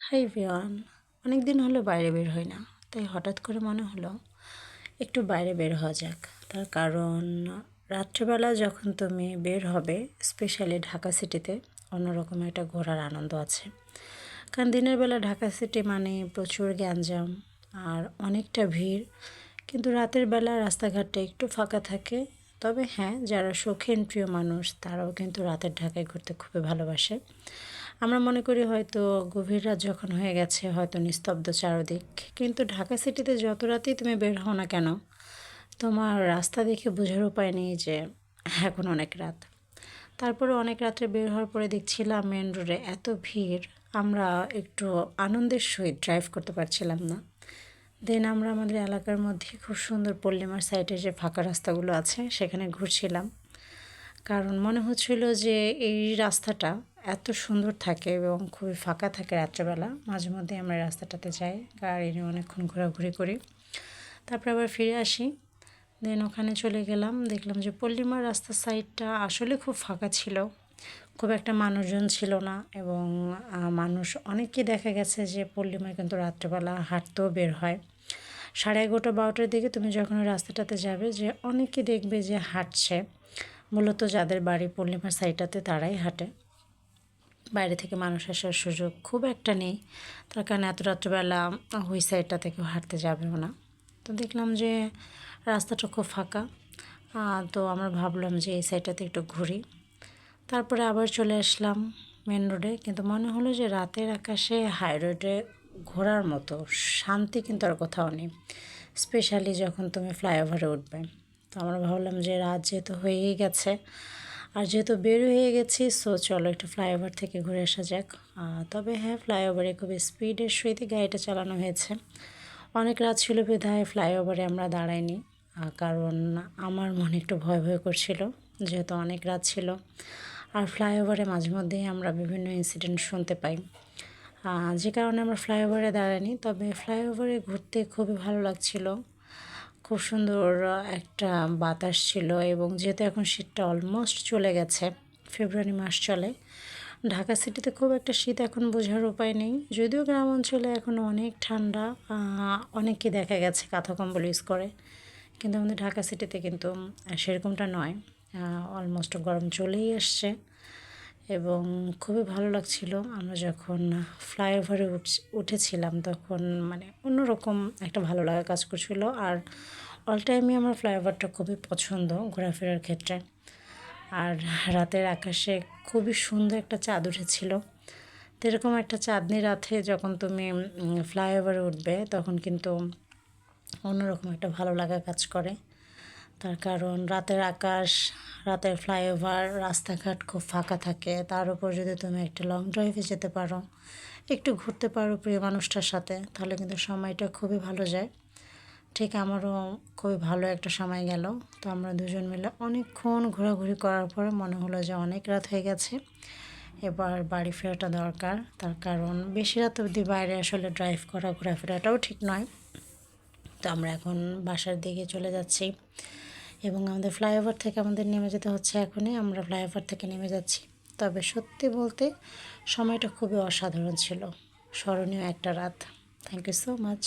Hi everyone. অনেক দিন হলো বাইরে বের হই না, তাই হঠাৎ করে মনে হলো একটু বাইরে বের হওয়া যাক। তার কারণ রাত্রেবেলা যখন তুমি বের হবে, স্পেশালি ঢাকা সিটিতে অন্যরকম একটা ঘোরার আনন্দ আছে। কারণ দিনের বেলা ঢাকা সিটি মানে প্রচুর গ্যাঞ্জাম আর অনেকটা ভিড়, কিন্তু রাতের বেলা রাস্তাঘাটটা একটু ফাঁকা থাকে। তবে হ্যাঁ, যারা শৌখিন প্রিয় মানুষ তারাও কিন্তু রাতের ঢাকায় ঘুরতে খুবই ভালোবাসে। আমরা মনে করি হয়তো গভীর রাত যখন হয়ে গেছে, হয়তো নিস্তব্ধ চারদিক, কিন্তু ঢাকা সিটিতে যত রাতেই তুমি বের হও না কেন, তোমার রাস্তা দেখে বোঝার উপায় নেই যে এখন অনেক রাত। তারপরে অনেক রাত্রে বের হওয়ার পরে দেখছিলাম মেন রোডে এত ভিড়, আমরা একটু আনন্দের সহিত ড্রাইভ করতে পারছিলাম না। দেন আমরা আমাদের এলাকার মধ্যে খুব সুন্দর পল্লিমার সাইডে যে ফাঁকা রাস্তাগুলো আছে সেখানে ঘুরছিলাম। কারণ মনে হচ্ছিল যে এই রাস্তাটা এত সুন্দর থাকে এবং খুবই ফাঁকা থাকে রাত্রেবেলা। মাঝে মধ্যে আমরা রাস্তাটাতে যাই, গাড়ি নিয়ে অনেকক্ষণ ঘোরাঘুরি করি, তারপরে আবার ফিরে আসি। দেন ওখানে চলে গেলাম, দেখলাম যে পল্লিমার রাস্তার সাইডটা আসলে খুব ফাঁকা ছিল, খুব একটা মানুষজন ছিল না। এবং মানুষ অনেককে দেখা গেছে যে পল্লিমায় কিন্তু রাত্রেবেলা হাঁটতেও বের হয়। 11:30-12টার দিকে তুমি যখন ওই রাস্তাটাতে যাবে, যে অনেকে দেখবে যে হাঁটছে, মূলত যাদের বাড়ি পূর্ণিমার সাইডটাতে তারাই হাঁটে। বাইরে থেকে মানুষ আসার সুযোগ খুব একটা নেই, তার কারণ এত রাত্রেবেলা ওই সাইডটা থেকেও হাঁটতে যাবেও না। তো দেখলাম যে রাস্তাটা খুব ফাঁকা, তো আমরা ভাবলাম যে এই সাইডটাতে একটু ঘুরি। তারপরে আবার চলে আসলাম মেন রোডে, কিন্তু মনে হলো যে রাতের আকাশে হাই রোডে ঘোরার মতো শান্তি কিন্তু আর কোথাও নেই, স্পেশালি যখন তুমি ফ্লাইওভারে উঠবে। তো আমরা ভাবলাম যে রাত যেহেতু হয়েই গেছে আর যেহেতু বের হয়ে গেছি, সো চলো একটু ফ্লাইওভার থেকে ঘুরে আসা যাক। তবে হ্যাঁ, ফ্লাইওভারে খুব স্পিডের সহিত গাড়িটা চালানো হয়েছে। অনেক রাত ছিল বিধায় ফ্লাইওভারে আমরা দাঁড়াইনি, কারণ আমার মনে একটু ভয় ভয় করছিল, যেহেতু অনেক রাত ছিল। আর ফ্লাইওভারে মাঝে মধ্যেই আমরা বিভিন্ন ইনসিডেন্ট শুনতে পাই, যে কারণে আমরা ফ্লাইওভারে দাঁড়াইনি। তবে ফ্লাইওভারে ঘুরতে খুবই ভালো লাগছিল, খুব সুন্দর একটা বাতাস ছিল। এবং যেহেতু এখন শীতটা অলমোস্ট চলে গেছে, ফেব্রুয়ারি মাস চলে, ঢাকা সিটিতে খুব একটা শীত এখন বোঝার উপায় নেই। যদিও গ্রাম অঞ্চলে এখনও অনেক ঠান্ডা, অনেককে দেখা গেছে কাঁথা কম্বল ইউজ করে, কিন্তু আমাদের ঢাকা সিটিতে কিন্তু সেরকমটা নয়। অলমোস্ট গরম চলেই আসছে এবং খুবই ভালো লাগছিল। আমরা যখন ফ্লাইওভারে উঠেছিলাম তখন মানে অন্যরকম একটা ভালো লাগা কাজ করছিল। আর অল টাইমই আমার ফ্লাইওভারটা খুবই পছন্দ ঘোরাফেরার ক্ষেত্রে। আর রাতের আকাশে খুবই সুন্দর একটা চাঁদ উঠেছিল। তো এরকম একটা চাঁদনি রাতে যখন তুমি ফ্লাইওভারে উঠবে, তখন কিন্তু অন্যরকম একটা ভালো লাগা কাজ করে। তার কারণ রাতের আকাশ, রাতের ফ্লাইওভার, রাস্তাঘাট খুব ফাঁকা থাকে। তার উপর যদি তুমি একটা লং ড্রাইভে যেতে পারো, একটু ঘুরতে পারো প্রিয় মানুষটার সাথে, তাহলে কিন্তু সময়টা খুবই ভালো যায়। ঠিক আমারও খুবই ভালো একটা সময় গেল। তো আমরা দুজন মিলে অনেকক্ষণ ঘোরাঘুরি করার পরে মনে হলো যে অনেক রাত হয়ে গেছে, এবার বাড়ি ফেরাটা দরকার। তার কারণ বেশি রাত অবধি বাইরে আসলে ড্রাইভ করা, ঘোরাফেরাটাও ঠিক নয়। তো আমরা এখন বাসার দিকে চলে যাচ্ছি এবং আমাদের ফ্লাইওভার থেকে আমাদের নেমে যেতে হচ্ছে। এখনই আমরা ফ্লাইওভার থেকে নেমে যাচ্ছি। তবে সত্যি বলতে সময়টা খুবই অসাধারণ ছিল, স্মরণীয় একটা রাত। Thank you so much.